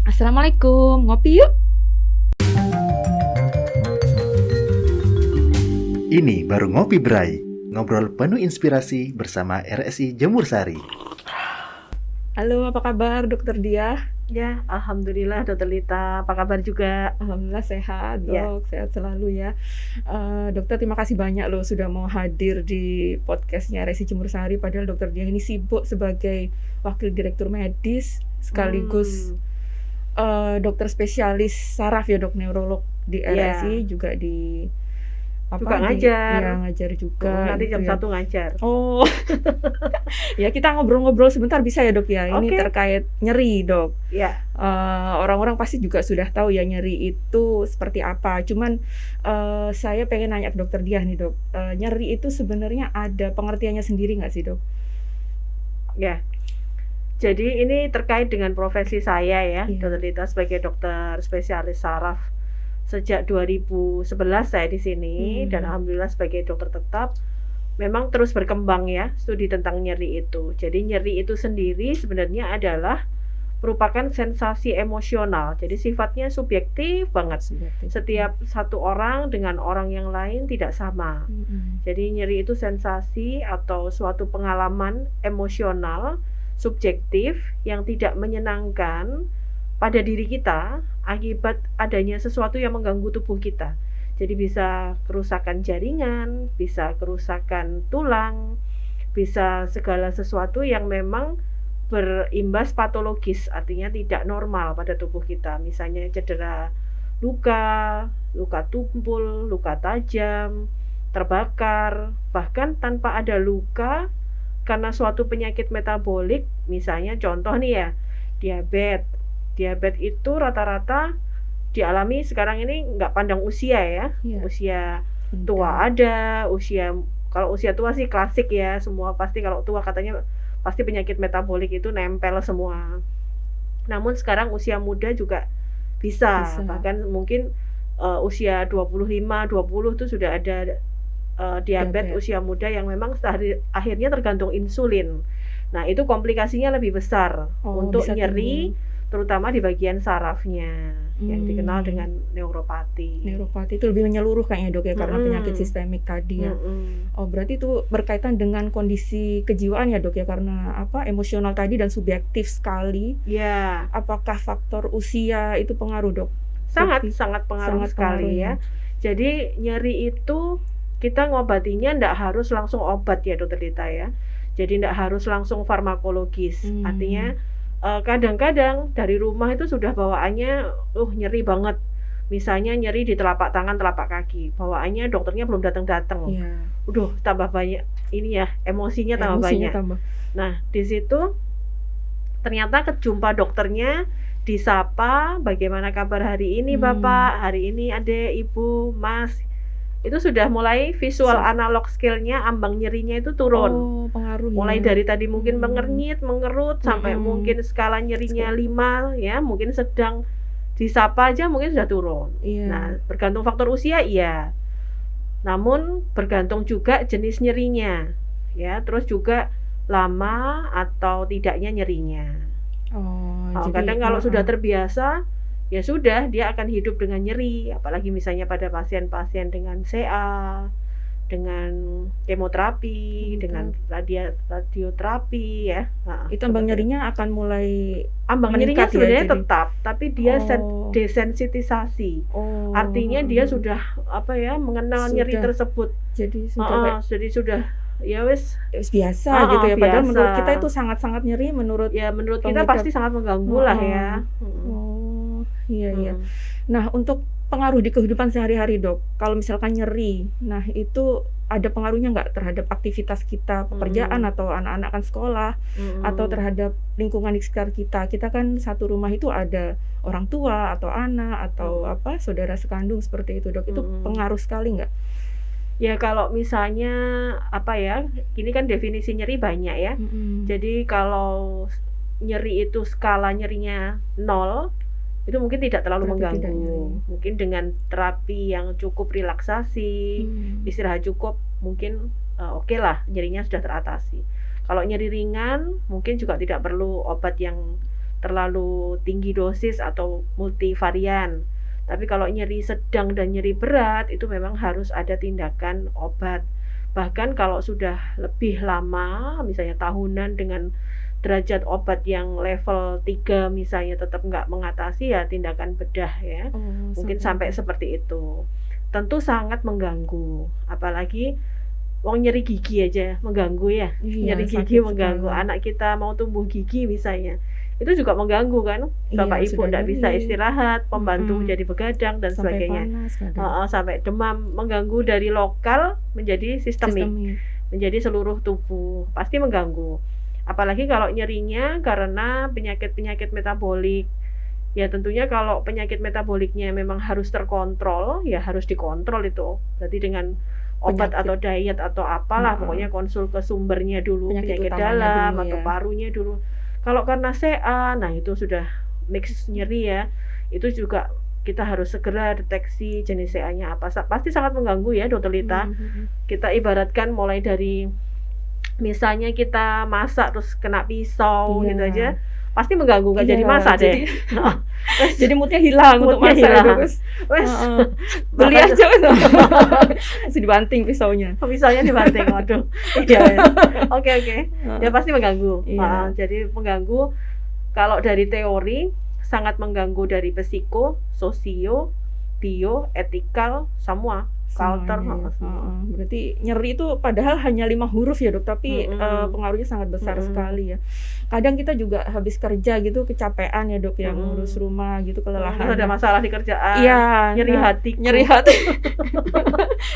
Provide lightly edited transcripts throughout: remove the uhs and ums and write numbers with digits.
Assalamualaikum, ngopi yuk. Ini baru Ngopi Bray, ngobrol penuh inspirasi bersama RSI Jemur Sari. Halo, apa kabar Dokter Diah? Ya, alhamdulillah Dokter Lita, apa kabar juga? Alhamdulillah sehat Ya. dok, sehat selalu ya. Dokter terima kasih banyak loh sudah mau hadir di podcastnya RSI Jemur Sari. Padahal Dokter Diah ini sibuk sebagai wakil direktur medis sekaligus dokter spesialis saraf ya dok, neurolog di RSI juga di Juga ngajar. Iya, ngajar juga. Nanti gitu jam ya. 1 ngajar. Oh, ya kita ngobrol-ngobrol sebentar bisa ya dok ya. Ini Oke. terkait nyeri dok. Ya, Orang-orang pasti juga sudah tahu ya nyeri itu seperti apa. Cuman saya pengen nanya ke Dokter Diah nih dok. Nyeri itu sebenarnya ada pengertiannya sendiri nggak sih dok? ya. Jadi ini terkait dengan profesi saya ya, Iya. Dokter Lita sebagai dokter spesialis saraf. Sejak 2011 saya di sini dan alhamdulillah sebagai dokter tetap memang terus berkembang ya studi tentang nyeri itu. Jadi nyeri itu sendiri sebenarnya adalah merupakan sensasi emosional. Jadi sifatnya subjektif banget. Setiap satu orang dengan orang yang lain tidak sama. Jadi nyeri itu sensasi atau suatu pengalaman emosional subjektif yang tidak menyenangkan pada diri kita akibat adanya sesuatu yang mengganggu tubuh kita. Jadi bisa kerusakan jaringan, bisa kerusakan tulang, bisa segala sesuatu yang memang berimbas patologis, artinya tidak normal pada tubuh kita. Misalnya cedera luka, luka tumpul, luka tajam, terbakar, bahkan tanpa ada luka karena suatu penyakit metabolik, misalnya contoh nih ya, diabetes. Diabetes itu rata-rata dialami sekarang ini nggak pandang usia ya. Iya. Usia tua ada, kalau usia tua sih klasik ya, semua pasti kalau tua katanya pasti penyakit metabolik itu nempel semua. Namun sekarang usia muda juga bisa. Bahkan mungkin usia 25, 20 itu sudah ada diabetes usia muda yang memang akhirnya tergantung insulin. Nah, itu komplikasinya lebih besar untuk nyeri terutama di bagian sarafnya yang dikenal dengan neuropati. Neuropati itu lebih menyeluruh kayaknya dok ya, karena penyakit sistemik tadi ya. Oh, berarti itu berkaitan dengan kondisi kejiwaan ya dok ya, karena emosional tadi dan subjektif sekali. Ya. Apakah faktor usia itu pengaruh dok? Sangat pengaruh sekali ya. Jadi nyeri itu kita ngobatinya ndak harus langsung obat ya Dokter Dita ya. Jadi ndak harus langsung farmakologis. Artinya kadang-kadang dari rumah itu sudah bawaannya nyeri banget. Misalnya nyeri di telapak tangan, telapak kaki. Bawaannya dokternya belum datang-datang. Tambah banyak ini ya, emosinya tambah banyak. Nah, di situ ternyata kejumpa dokternya, disapa, bagaimana kabar hari ini Bapak, hari ini Adek, Ibu, Mas. Itu sudah mulai visual analog scale-nya, ambang nyerinya itu turun. Pengaruh mulai dari tadi mungkin mengernyit, mengerut, sampai mungkin skala nyerinya 5 ya, mungkin sedang, disapa aja mungkin sudah turun. Nah, bergantung faktor usia iya. Namun bergantung juga jenis nyerinya ya, terus juga lama atau tidaknya nyerinya. Kadang kalau sudah terbiasa ya sudah, dia akan hidup dengan nyeri, apalagi misalnya pada pasien-pasien dengan CA, dengan kemoterapi, dengan radioterapi ya. Itu ambang nyerinya akan mulai ambang nyerinya sebenarnya tetap, tapi dia desensitisasi. Artinya dia sudah mengenal nyeri tersebut. Jadi sudah ya wis biasa gitu ya. Padahal menurut kita itu sangat-sangat nyeri, menurut kita pasti sangat mengganggu lah ya. Iya. Nah, untuk pengaruh di kehidupan sehari-hari dok, kalau misalkan nyeri, nah itu ada pengaruhnya nggak terhadap aktivitas kita, pekerjaan atau anak-anak kan sekolah, atau terhadap lingkungan di sekitar kita? Kita kan satu rumah itu ada orang tua atau anak atau saudara sekandung seperti itu dok. Itu pengaruh sekali nggak? Ya kalau misalnya ini kan definisi nyeri banyak ya. Jadi kalau nyeri itu skala nyerinya 0, itu mungkin tidak terlalu mengganggu. Mungkin dengan terapi yang cukup relaksasi, istirahat cukup, mungkin oke lah, nyerinya sudah teratasi. Kalau nyeri ringan, mungkin juga tidak perlu obat yang terlalu tinggi dosis atau multivarian. Tapi kalau nyeri sedang dan nyeri berat itu memang harus ada tindakan obat. Bahkan kalau sudah lebih lama, misalnya tahunan dengan derajat obat yang level 3 misalnya tetap nggak mengatasi, ya tindakan bedah ya. Mungkin sampai seperti itu. Tentu sangat mengganggu. Apalagi nyeri gigi aja mengganggu ya. Iya, Nyeri sakit gigi mengganggu. sekali. Anak kita mau tumbuh gigi misalnya. Itu juga mengganggu kan. Bapak Iya, Ibu sudah tidak bisa nyeri. istirahat, pembantu jadi begadang dan Sampai sebagainya. panas kadang. Sampai demam, mengganggu dari lokal menjadi sistemik, Sistemik. menjadi seluruh tubuh, pasti mengganggu. Apalagi kalau nyerinya karena penyakit-penyakit metabolik. Ya tentunya kalau penyakit metaboliknya memang harus terkontrol, ya harus dikontrol itu. Berarti dengan obat Penyakit. atau diet atau apalah, Mm-mm. pokoknya konsul ke sumbernya dulu, Penyakit penyakit utamanya dalam dulu atau ya. parunya dulu. Kalau karena CA, nah itu sudah mix nyeri ya. Itu juga kita harus segera deteksi jenis CA-nya apa. Pasti sangat mengganggu ya, Dokter Lita. Kita ibaratkan mulai dari misalnya kita masak terus kena pisau Iya. gitu aja, pasti mengganggu, nggak jadi Iya, masak jadi deh. jadi moodnya hilang untuk Moodnya masak hilang. itu, Gus. Wes, Beli bahkan aja Gus. Masih dibanting pisaunya. pisaunya dibanting, waduh. Iya, ya. Oke. Ya pasti mengganggu. Iya. Jadi mengganggu. Kalau dari teori sangat mengganggu dari psiko, sosio, bio, etikal, semua. Culture, Semuanya ya. semua. Berarti nyeri itu padahal hanya 5 huruf ya Dok, tapi pengaruhnya sangat besar sekali ya. Kadang kita juga habis kerja gitu kecapean ya Dok, yang ngurus rumah gitu, kelelahan. Terus ada masalah di kerjaan, Iya, nyeri hati. nyeri hati.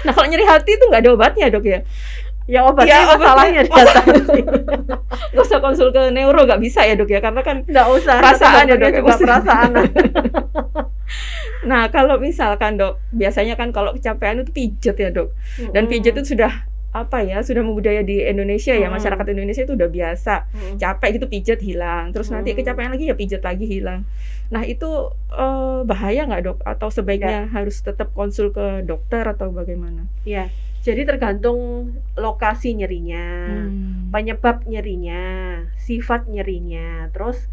Nah kalau nyeri hati itu nggak ada obatnya Dok ya? Ya obatnya masalahnya di atas sih. Nggak usah konsul ke neuro, nggak bisa ya Dok ya, karena kan Nggak usah, perasaan ya, Dok. juga perasaan. Nah kalau misalkan Dok, biasanya kan kalau kecapean itu pijet ya Dok, dan pijet itu sudah sudah membudaya di Indonesia ya, masyarakat Indonesia itu udah biasa, capek gitu pijet hilang, terus nanti kecapean lagi ya pijet lagi hilang. Nah itu bahaya nggak Dok? Atau sebaiknya harus tetap konsul ke dokter atau bagaimana? Ya, jadi tergantung lokasi nyerinya, penyebab nyerinya, sifat nyerinya. Terus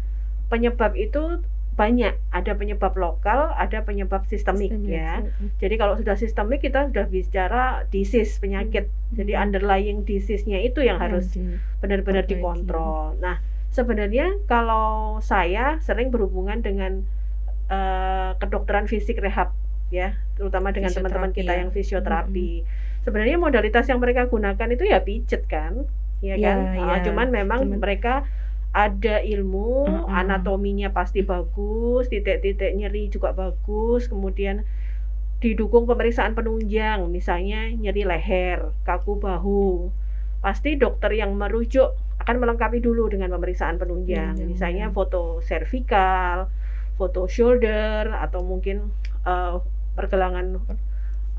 penyebab itu banyak, ada penyebab lokal, ada penyebab sistemik ya. Jadi kalau sudah sistemik kita sudah bicara disease, penyakit. Jadi underlying disease-nya itu yang harus benar-benar dikontrol. Nah, sebenarnya kalau saya sering berhubungan dengan kedokteran fisik rehab ya, terutama dengan teman-teman kita yang fisioterapi. Sebenarnya modalitas yang mereka gunakan itu ya pijet kan, ya kan. Cuman memang mereka ada ilmu, anatominya pasti bagus, titik-titik nyeri juga bagus, kemudian didukung pemeriksaan penunjang, misalnya nyeri leher, kaku bahu. Pasti dokter yang merujuk akan melengkapi dulu dengan pemeriksaan penunjang, misalnya foto servikal, foto shoulder, atau mungkin pergelangan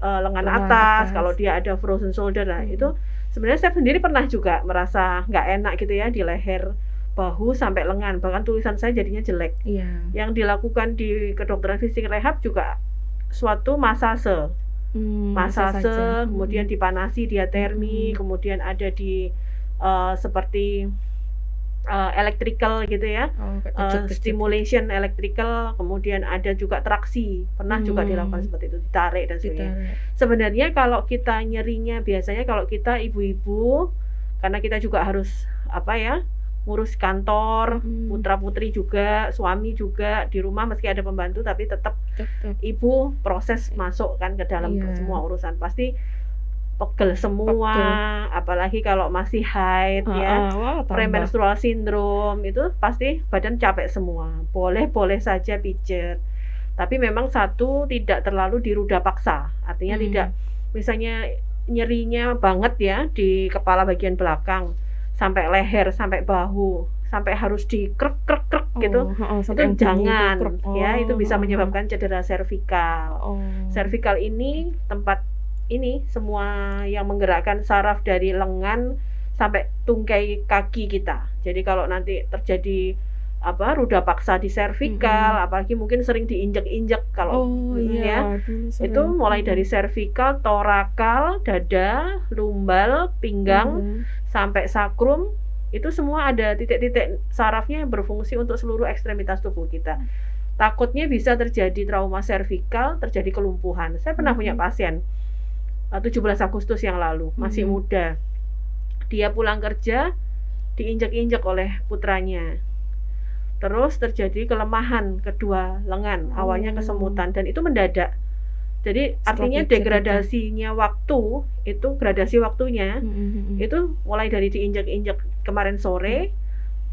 lengan atas, kalau dia ada frozen shoulder. Nah itu sebenarnya saya sendiri pernah juga merasa nggak enak gitu ya di leher, bahu sampai lengan, bahkan tulisan saya jadinya jelek. Yang dilakukan di kedokteran fisik rehab juga suatu masase, kemudian dipanasi diatermi, kemudian ada di seperti electrical gitu ya, stimulation electrical, kemudian ada juga traksi, pernah juga dilakukan seperti itu, ditarik dan sebagainya. Sebenarnya kalau kita nyerinya biasanya kalau kita ibu-ibu, karena kita juga harus ngurus kantor, putra-putri juga, suami juga di rumah meski ada pembantu tapi tetap ibu proses masuk kan ke dalam semua urusan, pasti pegel semua, apalagi kalau masih haid ya, premenstrual syndrome itu pasti badan capek semua. Boleh saja pijet, tapi memang satu tidak terlalu diruda paksa, artinya tidak misalnya nyerinya banget ya di kepala bagian belakang sampai leher, sampai bahu, sampai harus dikrek gitu, itu jangan ya, itu bisa menyebabkan cedera servikal. Servikal ini tempat ini semua yang menggerakkan saraf dari lengan sampai tungkai kaki kita. Jadi kalau nanti terjadi ruda paksa di servikal, apalagi mungkin sering diinjek-injek kalau itu mulai dari servikal, torakal, dada, lumbal, pinggang, sampai sakrum, itu semua ada titik-titik sarafnya yang berfungsi untuk seluruh ekstremitas tubuh kita. Takutnya bisa terjadi trauma servikal, terjadi kelumpuhan. Saya pernah punya pasien 17 Agustus yang lalu, masih muda. Dia pulang kerja, diinjak-injak oleh putranya. Terus terjadi kelemahan kedua lengan, awalnya kesemutan, dan itu mendadak. Jadi artinya degradasinya waktu, itu gradasi waktunya, itu mulai dari diinjak-injak kemarin sore,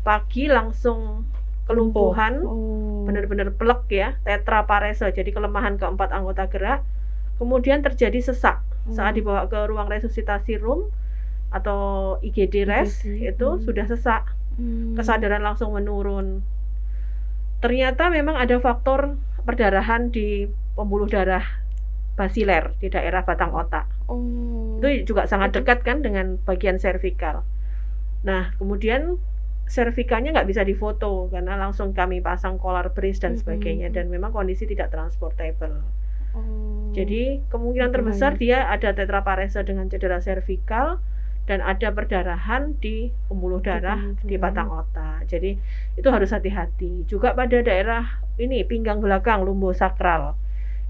pagi langsung kelumpuhan, benar-benar plek ya, tetraparese, jadi kelemahan keempat anggota gerak. Kemudian terjadi sesak saat dibawa ke ruang resusitasi room atau IGD res, itu sudah sesak, kesadaran langsung menurun. Ternyata memang ada faktor perdarahan di pembuluh darah basiler di daerah batang otak. Itu juga sangat dekat kan dengan bagian servikal. Nah, kemudian servikalnya nggak bisa difoto karena langsung kami pasang collar brace dan sebagainya, dan memang kondisi tidak transportable. Jadi kemungkinan terbesar dia ada tetraparese dengan cedera servikal dan ada perdarahan di pembuluh darah di batang otak. Jadi itu harus hati-hati. Juga pada daerah ini pinggang belakang lumbosakral.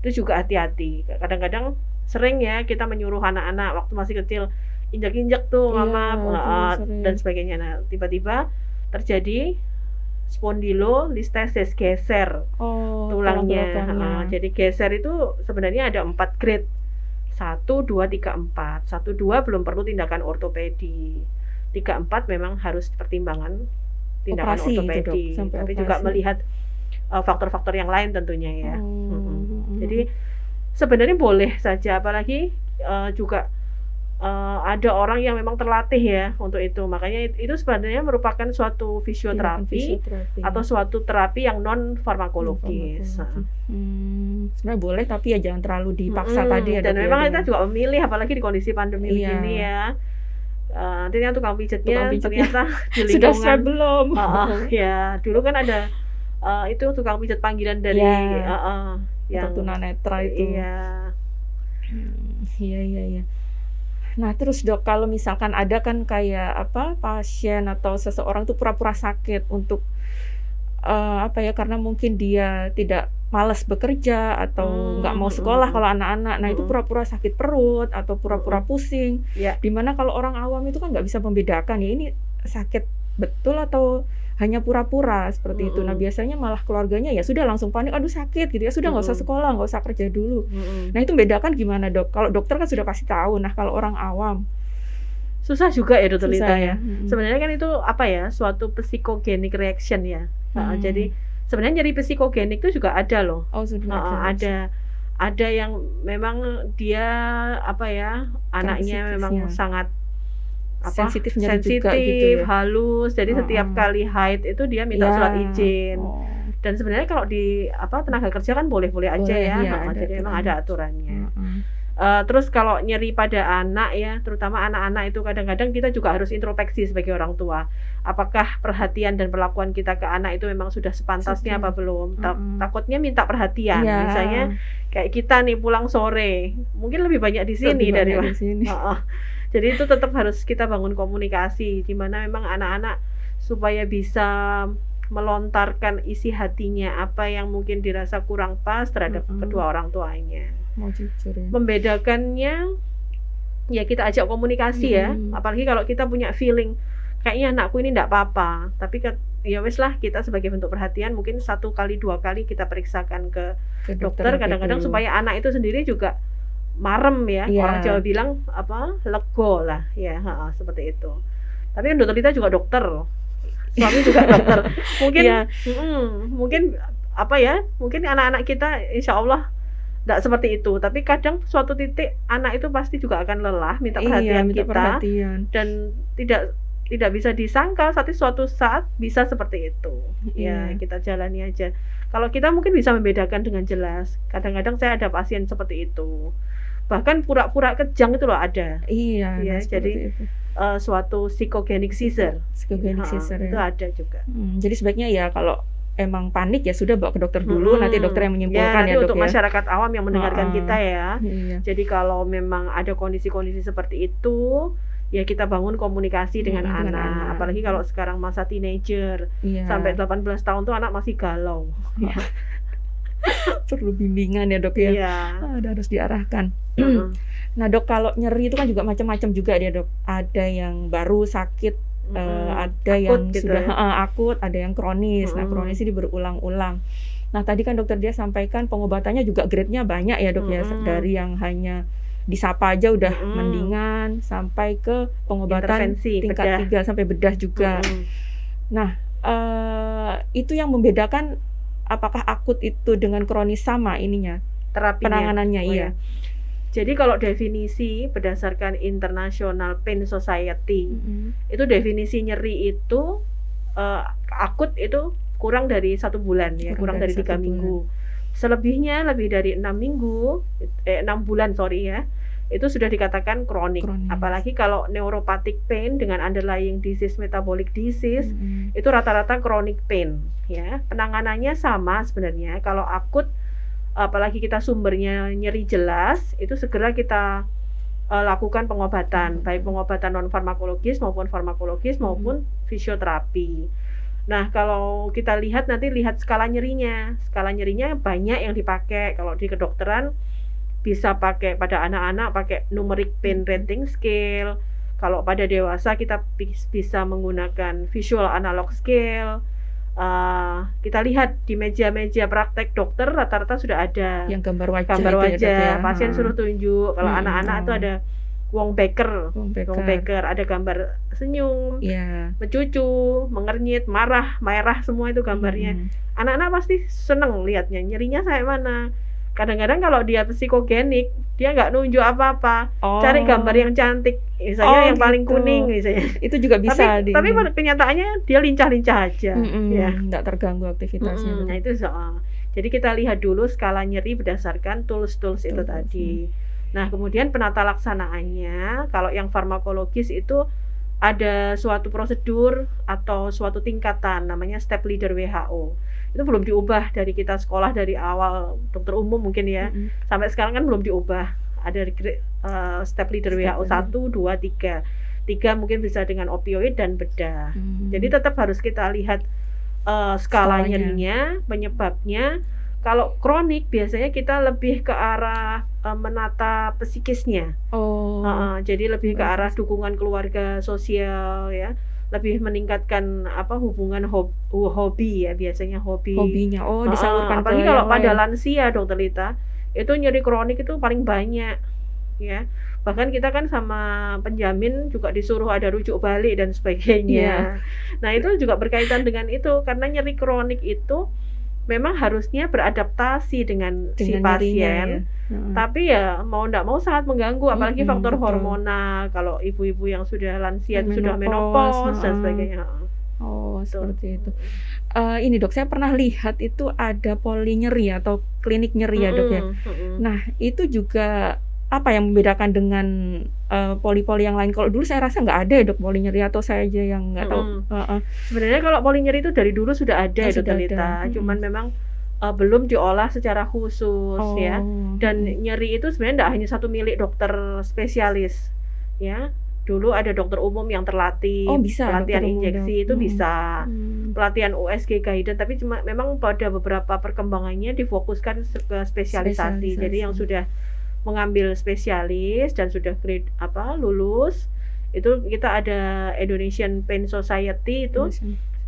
Itu juga hati-hati. Kadang-kadang sering ya kita menyuruh anak-anak waktu masih kecil injak-injak tuh mama dan sebagainya. Nah, tiba-tiba terjadi spondylolisthesis, geser tulangnya. Jadi geser itu sebenarnya ada 4 grade. 1, 2, 3, 4. 1, 2 belum perlu tindakan ortopedi. 3, 4 memang harus pertimbangan tindakan Operasi ortopedi. itu, Dok, Tapi operasi. juga melihat faktor-faktor yang lain tentunya ya. Jadi sebenarnya boleh saja, apalagi juga ada orang yang memang terlatih ya untuk itu. Makanya itu sebenarnya merupakan suatu fisioterapi atau suatu terapi yang non farmakologis. Sebenarnya boleh, tapi ya jangan terlalu dipaksa tadi ya. Dan Dok, memang ya, kita juga memilih, apalagi di kondisi pandemi ini ya. Nantinya tukang pijetnya ternyata di sudah lingkungan siap belum? Ya, dulu kan ada itu tukang pijet panggilan dari yang tunanetra itu. Iya. Nah, terus Dok, kalau misalkan ada kan kayak pasien atau seseorang tuh pura-pura sakit untuk karena mungkin dia tidak malas bekerja atau nggak mau sekolah kalau anak-anak. Nah, itu pura-pura sakit perut atau pura-pura pusing. Dimana kalau orang awam itu kan nggak bisa membedakan ya ini sakit betul atau hanya pura-pura seperti itu. Nah, biasanya malah keluarganya ya sudah langsung panik, aduh sakit gitu ya, sudah nggak usah sekolah, nggak usah kerja dulu. Nah, itu bedakan gimana Dok? Kalau dokter kan sudah pasti tahu. Nah, kalau orang awam susah juga ya Dokter Lita ya. Mm-mm. Sebenarnya kan itu apa ya, suatu psychogenic reaction ya. Jadi sebenarnya nyeri psikogenik itu juga ada loh. Oh, sudah ada yang memang dia apa ya, anaknya memang sangat sensitif juga gitu ya. halus. Jadi setiap kali haid itu dia minta surat izin. Dan sebenarnya kalau di tenaga kerja kan boleh-boleh aja ya. Jadi memang ada aturannya. Terus kalau nyeri pada anak ya, terutama anak-anak itu kadang-kadang kita juga harus introspeksi sebagai orang tua. Apakah perhatian dan perlakuan kita ke anak itu memang sudah sepantasnya apa belum? Takutnya minta perhatian. Misalnya kayak kita nih pulang sore, mungkin lebih banyak di sini daripada di sini. Jadi itu tetap harus kita bangun komunikasi di mana memang anak-anak supaya bisa melontarkan isi hatinya apa yang mungkin dirasa kurang pas terhadap kedua orang tuanya. Mau jujur ya. Membedakannya ya kita ajak komunikasi ya. Apalagi kalau kita punya feeling kayaknya anakku ini enggak apa-apa, tapi ya wes lah, kita sebagai bentuk perhatian mungkin 1 kali 2 kali kita periksakan ke dokter kadang-kadang supaya anak itu sendiri juga marem ya. Orang Jawa bilang lego lah ya, seperti itu. Tapi kan Dokter Lita juga dokter, suami juga dokter. Mungkin mungkin mungkin anak-anak kita insya Allah tidak seperti itu. Tapi kadang suatu titik anak itu pasti juga akan lelah minta perhatian kita. Dan tidak bisa disangkal suatu saat bisa seperti itu. Ya kita jalani aja. Kalau kita mungkin bisa membedakan dengan jelas. Kadang-kadang saya ada pasien seperti itu. Bahkan pura-pura kejang itu loh ada. Jadi suatu psychogenic seizure. Itu ada juga. Jadi sebaiknya ya kalau emang panik ya sudah bawa ke dokter dulu, nanti dokter yang menyimpulkan ya Dok untuk ya. masyarakat awam yang mendengarkan kita ya. Jadi kalau memang ada kondisi-kondisi seperti itu, ya kita bangun komunikasi dengan dengan anak. anak. Apalagi kalau sekarang masa teenager Iya. sampai 18 tahun tuh anak masih galau. Ya. Perlu bimbingan ya, Dok ya. Iya. Harus diarahkan. Heeh. Nah, Dok, kalau nyeri itu kan juga macam-macam juga dia, Dok. Ada yang baru sakit, ada Akut yang gitu sudah ya. akut, ada yang kronis. Nah, kronis ini berulang-ulang. Nah, tadi kan dokter dia sampaikan pengobatannya juga grade-nya banyak ya, Dok ya. Dari yang hanya disapa aja udah mendingan sampai ke pengobatan Intervensi, tingkat bedah. 3 sampai bedah juga. Nah, itu yang membedakan apakah akut itu dengan kronis sama ininya Terapinya. penanganannya. Oh, iya. ya. Jadi kalau definisi berdasarkan International Pain Society, itu definisi nyeri itu akut itu kurang dari 1 bulan ya, kurang dari 3 minggu. Selebihnya lebih dari 6 bulan ya, itu sudah dikatakan kronik. Apalagi kalau neuropathic pain dengan underlying disease, metabolic disease, itu rata-rata chronic pain ya. Penanganannya sama sebenarnya. Kalau akut, apalagi kita sumbernya nyeri jelas, itu segera kita lakukan pengobatan, baik pengobatan non farmakologis maupun farmakologis maupun fisioterapi. Nah, kalau kita lihat skala nyerinya. Skala nyerinya banyak yang dipakai. Kalau di kedokteran bisa pakai pada anak-anak pakai numeric pain rating scale. Kalau pada dewasa kita bisa menggunakan visual analog scale. Kita lihat di meja-meja praktek dokter rata-rata sudah ada yang gambar wajah, ya, pasien suruh tunjuk. Kalau anak-anak itu ada Wong Baker, ada gambar senyum, mencucu, mengernyit, marah, merah, semua itu gambarnya. Anak-anak pasti seneng lihatnya, nyerinya sampai mana. Kadang-kadang kalau dia psikogenik, dia nggak nunjuk apa-apa, cari gambar yang cantik, misalnya yang paling kuning misalnya. Itu juga bisa. Tapi kenyataannya dia lincah-lincah aja, ya. Nggak terganggu aktivitasnya. Nah itu soal. Jadi kita lihat dulu skala nyeri berdasarkan tools-tools itu tadi. Nah, kemudian penata laksanaannya, kalau yang farmakologis itu ada suatu prosedur atau suatu tingkatan, namanya step leader WHO. Itu belum diubah dari kita sekolah dari awal dokter umum mungkin ya, sampai sekarang kan belum diubah. Ada step leader WHO 1, 2, 3. 3 mungkin bisa dengan opioid dan bedah. Jadi tetap harus kita lihat skala nyerinya, penyebabnya. Kalau kronik biasanya kita lebih ke arah menata psikisnya. Jadi lebih ke arah dukungan keluarga sosial ya, lebih meningkatkan hubungan hobi ya, biasanya hobinya disalurkan. Apalagi kalau pada lansia, Dokter Lita, itu nyeri kronik itu paling banyak ya. Bahkan kita kan sama penjamin juga disuruh ada rujuk balik dan sebagainya. Nah, itu juga berkaitan dengan itu, karena nyeri kronik itu memang harusnya beradaptasi dengan si pasien, tapi ya mau nggak mau sangat mengganggu, apalagi faktor hormonal. Kalau ibu-ibu yang sudah lansia, sudah menopause dan sebagainya. Seperti itu. Ini Dok, saya pernah lihat itu ada poli nyeri atau klinik nyeri ya, Dok ya. Nah, itu juga apa yang membedakan dengan poli-poli yang lain? Kalau dulu saya rasa nggak ada ya, Dok, poli nyeri, atau saya aja yang nggak tahu. Sebenarnya kalau poli nyeri itu dari dulu sudah ada, Dokter Lita. Cuman memang belum diolah secara khusus ya. Dan nyeri itu sebenarnya nggak hanya satu milik dokter spesialis ya. Dulu ada dokter umum yang terlatih, pelatihan injeksi itu bisa, pelatihan USG guidance, tapi cuma memang pada beberapa perkembangannya difokuskan ke spesialisasi. Jadi yang sudah mengambil spesialis dan sudah lulus, itu kita ada Indonesian Pain Society, itu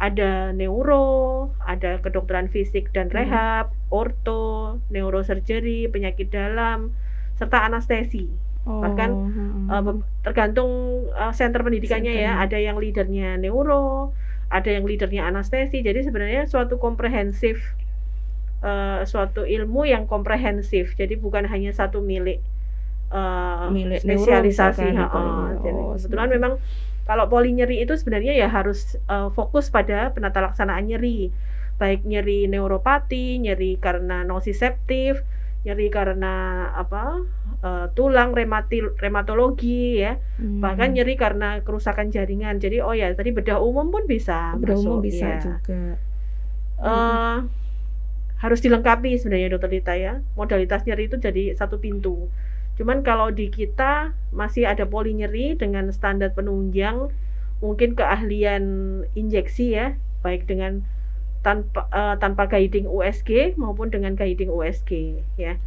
ada neuro, ada kedokteran fisik dan rehab, orto, neurosurgery, penyakit dalam, serta anestesi. Bahkan tergantung center pendidikannya ya, ada yang leadernya neuro, ada yang leadernya anestesi. Jadi sebenarnya suatu komprehensif, suatu ilmu yang komprehensif. Jadi bukan hanya satu milik spesialisasi. Jadi kebetulan memang kalau poli nyeri itu sebenarnya ya harus fokus pada penata laksanaan nyeri, baik nyeri neuropati, nyeri karena nociceptif, nyeri karena tulang, reumatologi ya, bahkan nyeri karena kerusakan jaringan. Jadi tadi bedah umum pun bisa masuk, bisa ya. juga. Harus dilengkapi sebenarnya, Dokter Lita ya. Modalitas nyeri itu jadi satu pintu. Cuman kalau di kita masih ada polinyeri dengan standar penunjang, mungkin keahlian injeksi ya, baik dengan tanpa guiding USG maupun dengan guiding USG ya.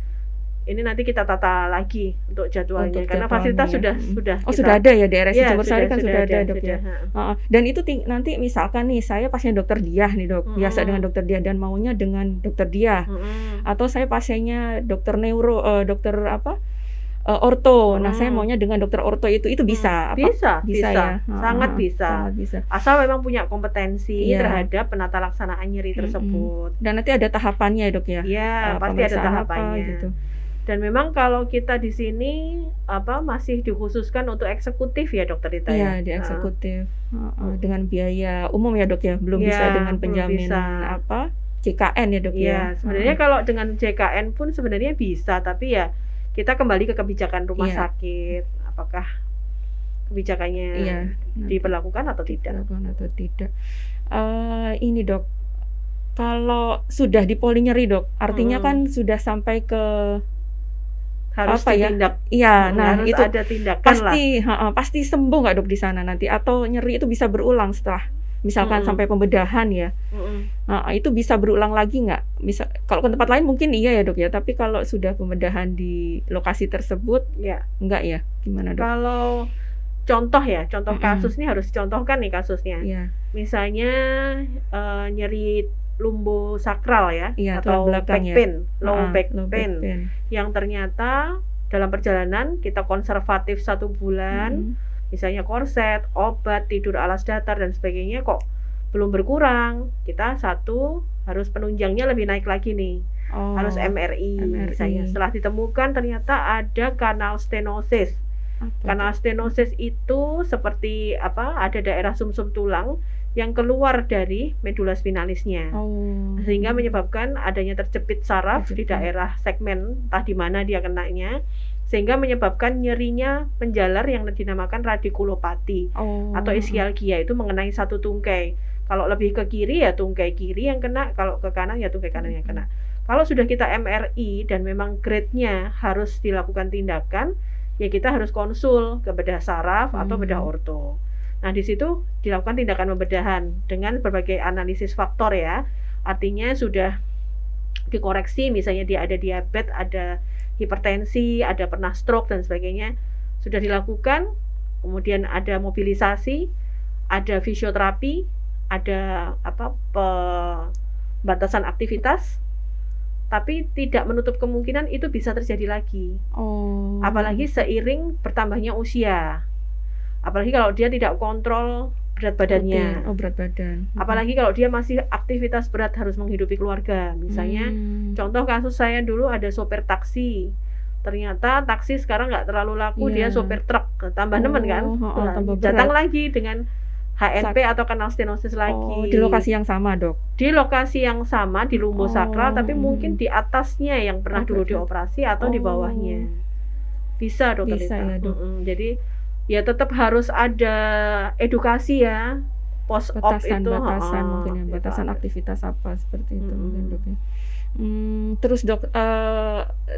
Ini nanti kita tata lagi untuk jadwalnya, Untuk karena jadwalnya fasilitas ya. sudah Oh, kita, sudah ada ya di RSI ya Jemur Sari kan sudah ada, Dok sudah. ya. Heeh. Dan itu nanti misalkan nih saya pasien dokter Diah nih, Dok. Biasa dengan dokter Diah dan maunya dengan dokter Diah. Atau saya pasiennya dokter dokter orto. Nah, saya maunya dengan dokter orto itu bisa. Bisa ya. sangat bisa. Sangat bisa. Asal memang punya kompetensi Iya. terhadap penata laksanaan nyeri tersebut. Dan nanti ada tahapannya ya, Dok ya. Iya, pasti ada Pemeriksaan tahapannya. apa gitu. Dan memang kalau kita di sini masih dikhususkan untuk eksekutif ya, Dokter Rita ya. Iya, di eksekutif. Dengan biaya umum ya, Dok ya. Belum bisa dengan belum penjaminan bisa. JKN ya, Dok ya. Iya, sebenarnya kalau dengan JKN pun sebenarnya bisa, tapi ya kita kembali ke kebijakan rumah Iya. sakit. Apakah kebijakannya diberlakukan atau tidak? Diberlakukan atau tidak. Ini, Dok. Kalau sudah di polinyeri, Dok, artinya kan sudah sampai ke Harus apa ya? ditindak. Iya, nah harus itu ada tindakan lah. pasti sembuh nggak, Dok, di sana nanti, atau nyeri itu bisa berulang setelah misalkan sampai pembedahan ya. Itu bisa berulang lagi nggak? Bisa, kalau ke tempat lain mungkin iya ya, Dok ya, tapi kalau sudah pembedahan di lokasi tersebut Ya. nggak ya? Gimana, Dok? Kalau contoh kasus nih harus dicontohkan nih kasusnya. Iya. Misalnya nyeri lumbo sakral ya, atau tulang belakang back ya. pain, low back Low pain, yang ternyata dalam perjalanan kita konservatif 1 bulan, misalnya korset, obat, tidur alas datar dan sebagainya, kok belum berkurang. Kita harus penunjangnya lebih naik lagi nih. Harus MRI. Misalnya setelah ditemukan ternyata ada kanal stenosis. Kanal stenosis itu seperti ada daerah sumsum tulang yang keluar dari medula spinalisnya, sehingga menyebabkan adanya terjepit saraf di daerah segmen entah di mana dia kenanya, sehingga menyebabkan nyerinya menjalar yang dinamakan radikulopati atau ischialgia, itu mengenai satu tungkai. Kalau lebih ke kiri ya tungkai kiri yang kena, kalau ke kanan ya tungkai kanan yang kena. Kalau sudah kita MRI dan memang grade-nya harus dilakukan tindakan, ya kita harus konsul ke bedah saraf atau bedah orto. Nah, di situ dilakukan tindakan pembedahan dengan berbagai analisis faktor ya. Artinya sudah dikoreksi, misalnya dia ada diabetes, ada hipertensi, ada pernah stroke dan sebagainya. Sudah dilakukan, kemudian ada mobilisasi, ada fisioterapi, ada pembatasan aktivitas, tapi tidak menutup kemungkinan itu bisa terjadi lagi. Apalagi seiring bertambahnya usia. Apalagi kalau dia tidak kontrol berat badannya. Berat badan. Apalagi kalau dia masih aktivitas berat harus menghidupi keluarga. Misalnya, contoh kasus saya dulu ada sopir taksi. Ternyata taksi sekarang nggak terlalu laku, dia sopir truk. Tambah nemen kan? Datang lagi dengan HNP atau kanal stenosis lagi. Di lokasi yang sama, Dok? Di lokasi yang sama, di lumbo sakral, tapi mungkin di atasnya yang pernah dulu dioperasi atau di bawahnya. Bisa, Dokter Rita. Ya, Dok. Jadi ya tetap harus ada edukasi ya, post-op itu. Batasan mungkin ya, batasan aktivitas apa seperti itu mungkin, Dok ya. Terus, Dok,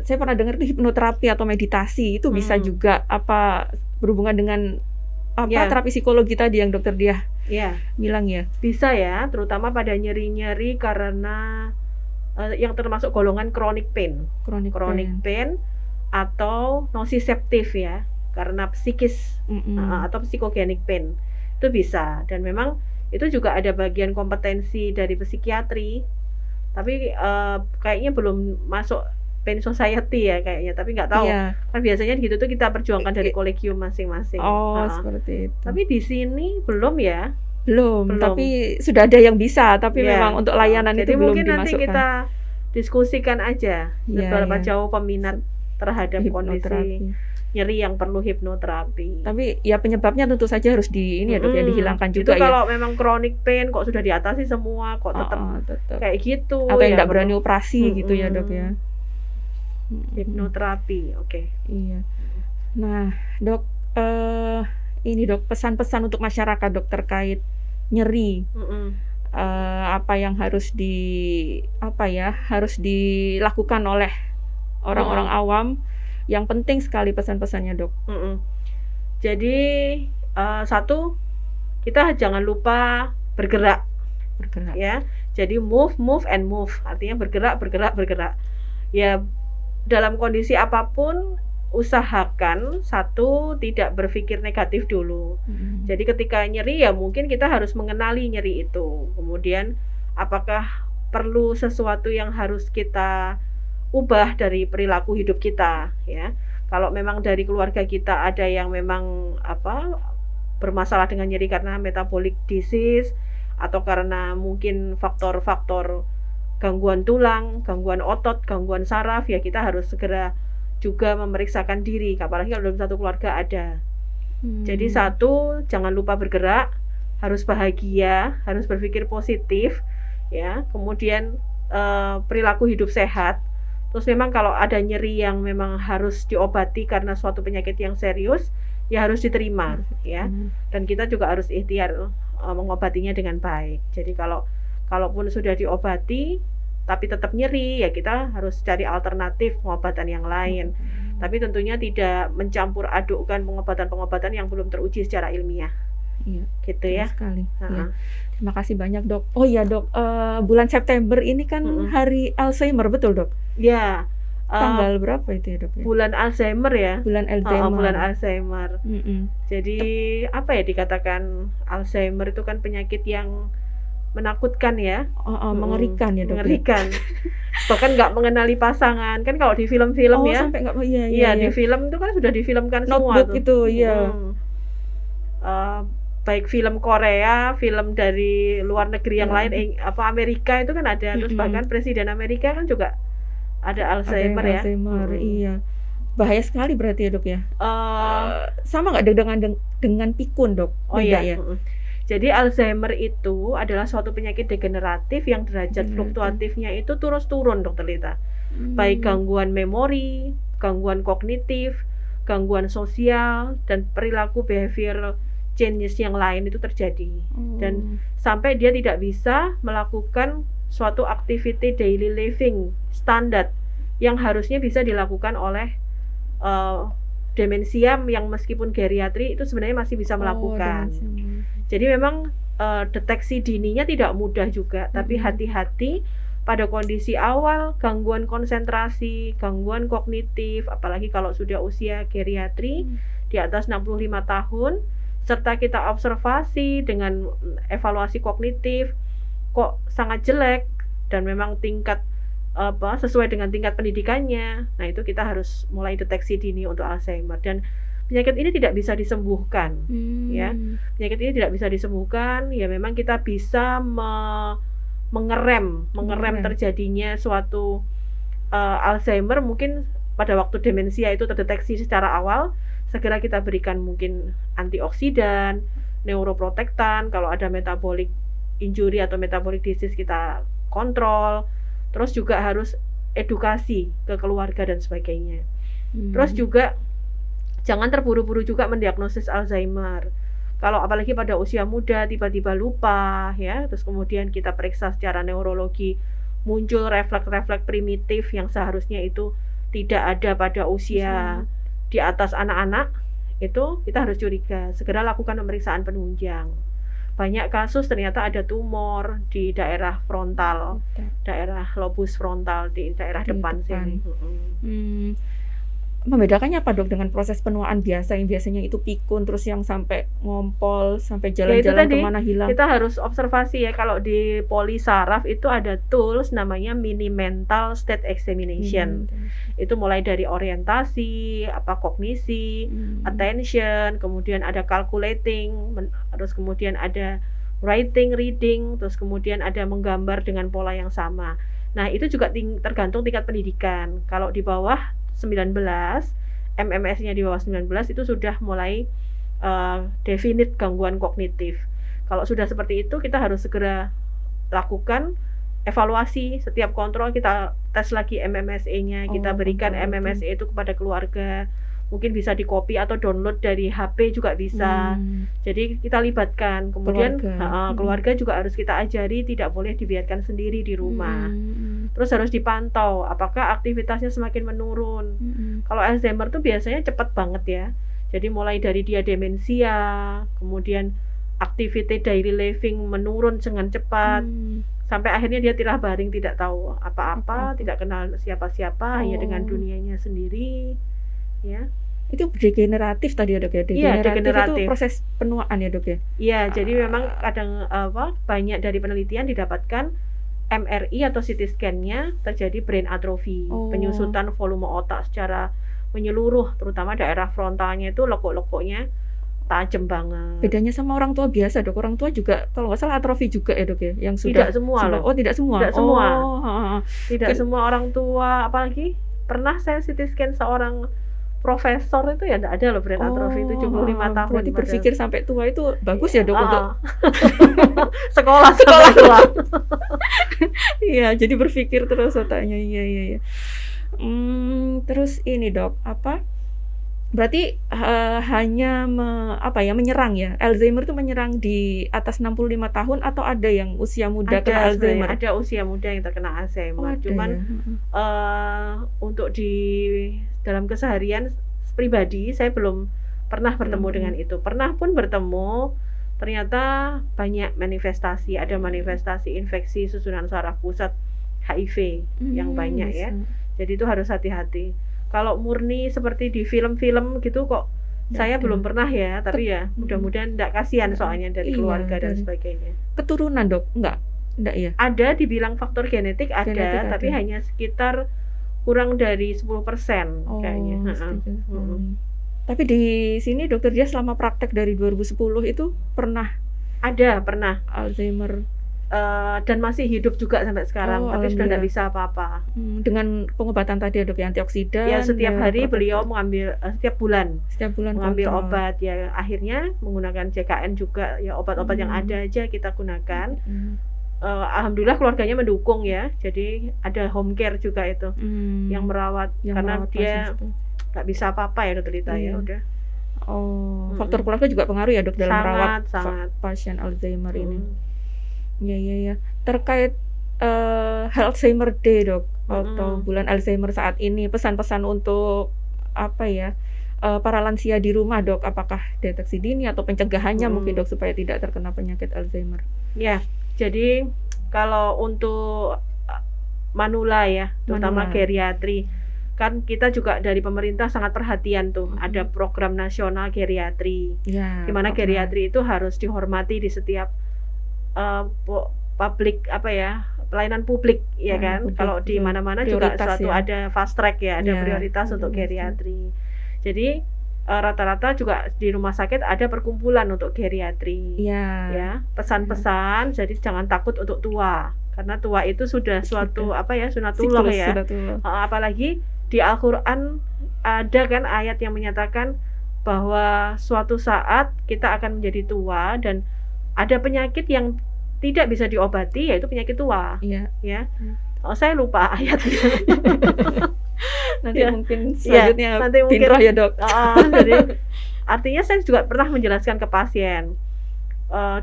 saya pernah dengar hipnoterapi atau meditasi itu bisa juga berhubungan dengan terapi psikologi tadi yang Dokter Diah bilang ya? Bisa ya, terutama pada nyeri-nyeri karena yang termasuk golongan chronic pain atau nociceptive ya, karena psikis atau psychogenic pain itu bisa. Dan memang itu juga ada bagian kompetensi dari psikiatri, tapi kayaknya belum masuk Pain Society ya kayaknya, tapi nggak tahu. Kan biasanya gitu tuh kita perjuangkan dari kolegium masing-masing. Seperti itu. Tapi di sini belum ya. Belum, tapi sudah ada yang bisa, tapi memang untuk layanan itu belum dimasukkan. Jadi mungkin nanti kita diskusikan aja seberapa jauh peminat terhadap kondisi nyeri yang perlu hipnoterapi. Tapi ya penyebabnya tentu saja harus Dok ya, dihilangkan juga itu ya. Kalau memang chronic pain kok sudah diatasi semua, kok tetap kayak gitu. Atau yang nggak berani operasi gitu ya, Dok ya. Hipnoterapi, oke. Iya. Nah, Dok, ini Dok, pesan-pesan untuk masyarakat, Dok, terkait nyeri. Apa yang harus harus dilakukan oleh orang-orang awam yang penting sekali pesan-pesannya, Dok. Jadi satu, kita jangan lupa bergerak ya. Jadi move and move, artinya bergerak. Ya, dalam kondisi apapun usahakan satu, tidak berpikir negatif dulu. Jadi ketika nyeri ya mungkin kita harus mengenali nyeri itu. Kemudian apakah perlu sesuatu yang harus kita ubah dari perilaku hidup kita ya. Kalau memang dari keluarga kita ada yang memang bermasalah dengan nyeri karena metabolic disease atau karena mungkin faktor-faktor gangguan tulang, gangguan otot, gangguan saraf, ya kita harus segera juga memeriksakan diri, apalagi kalau dalam satu keluarga ada. Jadi satu, jangan lupa bergerak, harus bahagia, harus berpikir positif ya. Kemudian perilaku hidup sehat. Terus memang kalau ada nyeri yang memang harus diobati karena suatu penyakit yang serius, ya harus diterima ya. Dan kita juga harus ikhtiar mengobatinya dengan baik. Jadi kalaupun sudah diobati tapi tetap nyeri, ya kita harus cari alternatif pengobatan yang lain. Tapi tentunya tidak mencampur adukkan pengobatan-pengobatan yang belum teruji secara ilmiah. Iya, gitu ya. Sekali. Ya. Terima kasih banyak, Dok. Oh iya, Dok. Bulan September ini kan Hari Alzheimer, betul, Dok? Ya. Tanggal berapa itu ya, Dok? Ya? Bulan Alzheimer ya. Bulan Alzheimer. Bulan Alzheimer. Jadi apa ya dikatakan, Alzheimer itu kan penyakit yang menakutkan ya. Mengerikan ya, Dok. Mengerikan. Bahkan nggak mengenali pasangan kan kalau di film-film ya. Sampai nggak, iya. Di film itu kan sudah difilmkan Notebook semua tuh. Itu, iya. Baik film Korea, film dari luar negeri yang lain, Amerika itu kan ada, terus bahkan Presiden Amerika kan juga ada Alzheimer ya. Iya. Bahaya sekali berarti ya, Dok ya. Sama nggak dengan pikun, Dok? Oh iya ya. Jadi Alzheimer itu adalah suatu penyakit degeneratif yang derajat fluktuatifnya itu terus turun, Dokter Lita. Baik gangguan memori, gangguan kognitif, gangguan sosial, dan perilaku behavioral changes yang lain itu terjadi. Dan sampai dia tidak bisa melakukan suatu activity daily living standar yang harusnya bisa dilakukan oleh demensia yang meskipun geriatri itu sebenarnya masih bisa melakukan. Jadi memang deteksi dininya tidak mudah juga, tapi hati-hati pada kondisi awal, gangguan konsentrasi, gangguan kognitif, apalagi kalau sudah usia geriatri di atas 65 tahun, serta kita observasi dengan evaluasi kognitif kok sangat jelek dan memang tingkat sesuai dengan tingkat pendidikannya. Nah, itu kita harus mulai deteksi dini untuk Alzheimer. Dan penyakit ini tidak bisa disembuhkan ya. Penyakit ini tidak bisa disembuhkan, ya memang kita bisa mengerem terjadinya suatu Alzheimer. Mungkin pada waktu demensia itu terdeteksi secara awal, segera kita berikan mungkin antioksidan, neuroprotektan, kalau ada metabolic injury atau metabolic disease kita kontrol. Terus juga harus edukasi ke keluarga dan sebagainya. Terus juga jangan terburu-buru juga mendiagnosis Alzheimer. Kalau apalagi pada usia muda tiba-tiba lupa ya, terus kemudian kita periksa secara neurologi muncul refleks-refleks primitif yang seharusnya itu tidak ada pada usia di atas anak-anak, itu kita harus curiga, segera lakukan pemeriksaan penunjang. Banyak kasus ternyata ada tumor di daerah frontal, daerah lobus frontal di daerah depan sini. Membedakannya apa, Dok, dengan proses penuaan biasa yang biasanya itu pikun terus yang sampai ngompol, sampai jalan-jalan kemana hilang? Kita harus observasi ya. Kalau di polisaraf itu ada tools namanya mini mental state examination. Itu mulai dari orientasi, kognisi, attention, kemudian ada calculating, terus kemudian ada writing, reading, terus kemudian ada menggambar dengan pola yang sama. Nah, itu juga tergantung tingkat pendidikan. Kalau di bawah 19, MMS-nya di bawah 19 itu sudah mulai definite gangguan kognitif. Kalau sudah seperti itu, kita harus segera lakukan evaluasi. Setiap kontrol kita tes lagi MMSE-nya, kita berikan MMSE itu kepada keluarga, mungkin bisa di-copy atau download dari HP juga bisa. Jadi kita libatkan. Kemudian keluarga juga harus kita ajari tidak boleh dibiarkan sendiri di rumah. Terus harus dipantau apakah aktivitasnya semakin menurun. Kalau Alzheimer tuh biasanya cepat banget ya. Jadi mulai dari dia demensia, kemudian activity daily living menurun dengan cepat, sampai akhirnya dia tirah baring, tidak tahu apa-apa, tidak kenal siapa-siapa, hanya dengan dunianya sendiri, ya. Itu degeneratif tadi ya dok ya? Iya, degeneratif. Itu proses penuaan ya dok ya? Iya, jadi memang kadang banyak dari penelitian didapatkan MRI atau CT scan-nya terjadi brain atrophy, penyusutan volume otak secara menyeluruh, terutama daerah frontalnya itu lekuk-lekuknya tajam banget. Bedanya sama orang tua biasa dok, orang tua juga kalau nggak salah atrofi juga ya dok ya, yang sudah tidak semua loh. Oh tidak semua. Tidak semua. Tidak semua orang tua, apalagi pernah saya CT scan seorang profesor itu ya enggak ada loh brain atrophy, 75 tahun. Berarti berpikir sampai tua itu bagus ya dok untuk sekolah sampai tua. Iya, jadi berpikir terus otaknya. Iya. Terus ini dok, berarti hanya menyerang ya, Alzheimer itu menyerang di atas 65 tahun atau ada yang usia muda kena Alzheimer? Ada usia muda yang terkena Alzheimer. Cuman untuk di dalam keseharian pribadi saya belum pernah bertemu dengan itu. Pernah pun bertemu, ternyata banyak manifestasi, ada manifestasi infeksi susunan saraf pusat HIV yang banyak ya. Jadi itu harus hati-hati. Kalau murni seperti di film-film gitu kok saya belum pernah ya, tapi ya mudah-mudahan enggak kasihan soalnya dari keluarga dan sebagainya. Keturunan dok? Enggak ya? Ada dibilang faktor genetik ada, tapi hanya sekitar kurang dari 10% kayaknya. Tapi di sini dokter dia selama praktek dari 2010 itu pernah Alzheimer. Dan masih hidup juga sampai sekarang, tapi sudah tidak bisa apa-apa. Dengan pengobatan tadi ya dok, antioksidan. Ya setiap hari beliau mengambil setiap bulan mengambil total obat ya, akhirnya menggunakan JKN juga ya, obat-obat yang ada aja kita gunakan. Alhamdulillah keluarganya mendukung ya, jadi ada home care juga itu yang merawat karena dia nggak bisa apa-apa ya dokter Lita ya udah. Faktor keluarga juga pengaruh ya dok dalam merawat pasien Alzheimer ini. Iya. Terkait Alzheimer Day dok, atau bulan Alzheimer saat ini, pesan-pesan untuk para lansia di rumah dok, apakah deteksi dini atau pencegahannya mungkin dok supaya tidak terkena penyakit Alzheimer? Ya, jadi kalau untuk manula ya, terutama geriatri, kan kita juga dari pemerintah sangat perhatian tuh, ada program nasional geriatri, di mana geriatri itu harus dihormati di setiap publik pelayanan publik ya kan. Kalau di mana-mana juga suatu ada fast track ya, ada prioritas untuk geriatri. Jadi rata-rata juga di rumah sakit ada perkumpulan untuk geriatri. Ya, pesan-pesan, jadi jangan takut untuk tua, karena tua itu sudah suatu sunatullah ya. Apalagi di Al-Qur'an ada kan ayat yang menyatakan bahwa suatu saat kita akan menjadi tua dan ada penyakit yang tidak bisa diobati, yaitu penyakit tua. Ya. Saya lupa ayatnya. Nanti mungkin selanjutnya pinrah ya dok. Jadi artinya saya juga pernah menjelaskan ke pasien,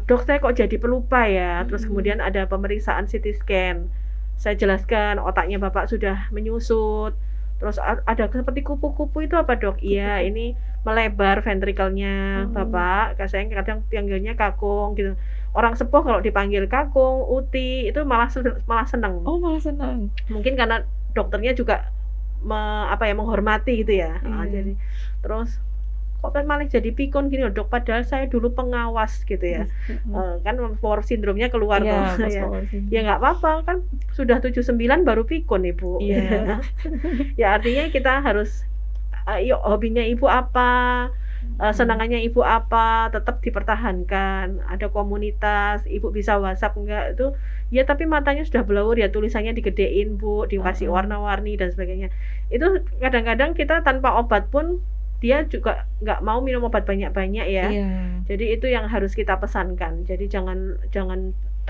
dok saya kok jadi pelupa ya. Terus kemudian ada pemeriksaan CT scan, saya jelaskan otaknya bapak sudah menyusut. Terus ada seperti kupu-kupu, itu apa dok? Iya, ini melebar ventrikelnya bapak. Saya kadang panggilnya kakung gitu. Orang sepuh kalau dipanggil kakung, uti itu malah senang. Malah senang. Mungkin karena dokternya juga menghormati gitu ya. Jadi terus kok kan malah jadi pikun gini loh dok, padahal saya dulu pengawas gitu ya. Kan power syndrome-nya keluar tuh. Ya nggak apa-apa, kan sudah 79 baru pikun ibu. Ya artinya kita harus hobinya ibu apa, senangannya ibu apa, tetap dipertahankan. Ada komunitas, ibu bisa WhatsApp enggak itu ya, tapi matanya sudah blur ya, tulisannya digedein bu, dikasih warna-warni dan sebagainya. Itu kadang-kadang kita tanpa obat pun dia juga nggak mau minum obat banyak-banyak ya. Jadi itu yang harus kita pesankan. Jadi jangan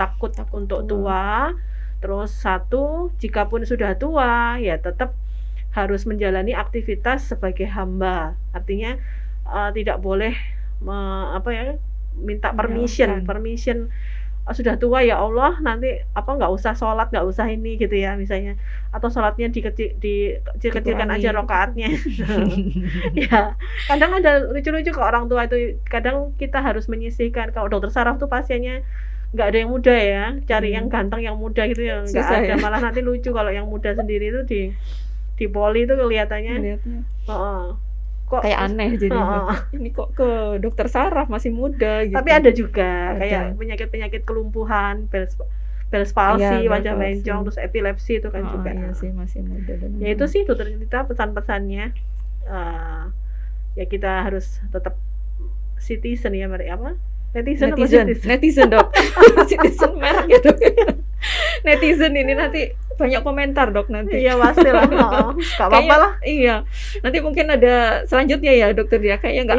takut untuk tua. Terus jika pun sudah tua ya tetap harus menjalani aktivitas sebagai hamba. Artinya tidak boleh minta permission. Sudah tua ya Allah, nanti nggak usah sholat, nggak usah ini gitu ya misalnya, atau sholatnya dikecil-kecilkan aja rokaatnya. Ya, kadang ada lucu-lucu ke orang tua itu. Kadang kita harus menyisihkan. Kalau dokter saraf tuh pasiennya nggak ada yang muda ya, cari yang ganteng yang muda gitu ya nggak ada. Ya? Malah nanti lucu kalau yang muda sendiri itu di poli itu kelihatannya. Kok kayak aneh jadi ini kok ke dokter saraf masih muda gitu. Tapi ada juga kayak penyakit kelumpuhan, Bell's palsy, wajah mencong, terus epilepsi itu kan juga. Iya sih, masih muda. Ya itu sih dokter kita pesan-pesannya. Ya kita harus tetap citizen ya, netizen Dok. Citizen merek ya Dok. Netizen ini nanti banyak komentar Dok nanti. Iya pastilah. Gak apa-apa lah. Iya. Nanti mungkin ada selanjutnya ya Dokter Dia. Kayaknya nggak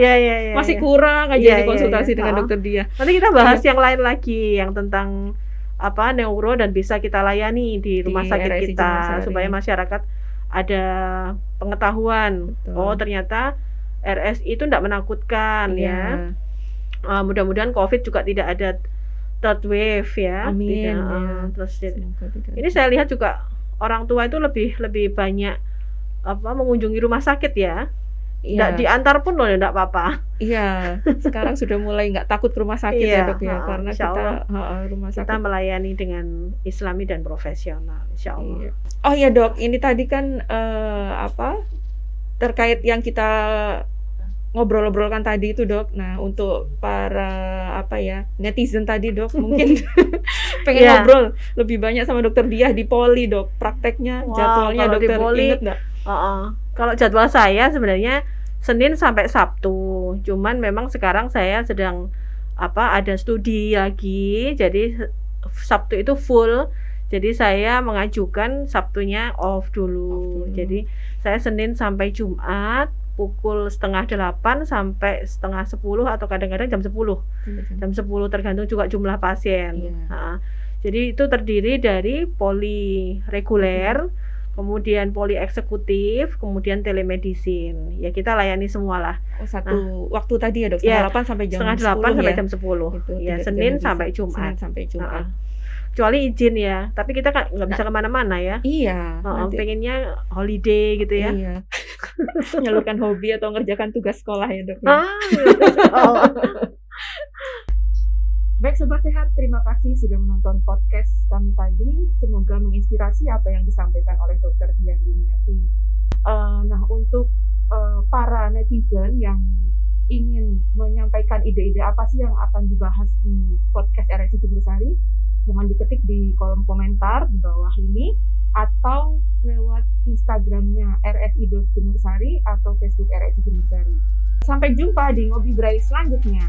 masih kurang aja konsultasi dengan Dokter Dia. Nanti kita bahas yang lain lagi yang tentang neuro dan bisa kita layani di rumah sakit kita supaya masyarakat ada pengetahuan. Betul. Oh ternyata RSI itu tidak menakutkan ya. Mudah-mudahan COVID juga tidak ada third wave ya. Amin. Terus ini saya lihat juga orang tua itu lebih banyak mengunjungi rumah sakit ya. Nggak diantar pun loh, nggak apa-apa. Iya. Sekarang sudah mulai nggak takut ke rumah sakit ya Dok ya, karena kita rumah sakit kita melayani dengan Islami dan profesional, insya Allah. Oh iya Dok, ini tadi kan terkait yang kita ngobrol-ngobrolkan tadi itu Dok. Nah untuk para netizen tadi Dok mungkin pengen ngobrol lebih banyak sama Dokter Diah di Poli Dok. Prakteknya jadwalnya Dokter inget nggak? Kalau jadwal saya sebenarnya Senin sampai Sabtu. Cuman memang sekarang saya sedang ada studi lagi. Jadi Sabtu itu full. Jadi saya mengajukan Sabtunya off dulu. Jadi saya Senin sampai Jumat pukul 7:30 sampai 9:30 atau kadang-kadang jam 10 tergantung juga jumlah pasien. Jadi itu terdiri dari poli reguler, kemudian poli eksekutif, kemudian telemedicine. Ya kita layani semua lah. Satu waktu tadi ya Dok, 7:30 sampai jam 10 sampai jam 10 ya, Senin sampai Jumat. Kecuali izin ya, tapi kita kan nggak bisa kemana-mana ya. Iya. Pengennya holiday gitu ya. Iya. Menyalurkan hobi atau ngerjakan tugas sekolah ya Dok. Baik Sobat Sehat, terima kasih sudah menonton podcast kami tadi. Semoga menginspirasi apa yang disampaikan oleh Dokter Diah Yuniati. Nah untuk para netizen yang ingin menyampaikan ide-ide apa sih yang akan dibahas di podcast RSI Jemur Sari, mohon diketik di kolom komentar di bawah ini atau lewat Instagramnya rsi.jemursari atau Facebook RSI Jemur Sari. Sampai jumpa di Ngopi Bray selanjutnya.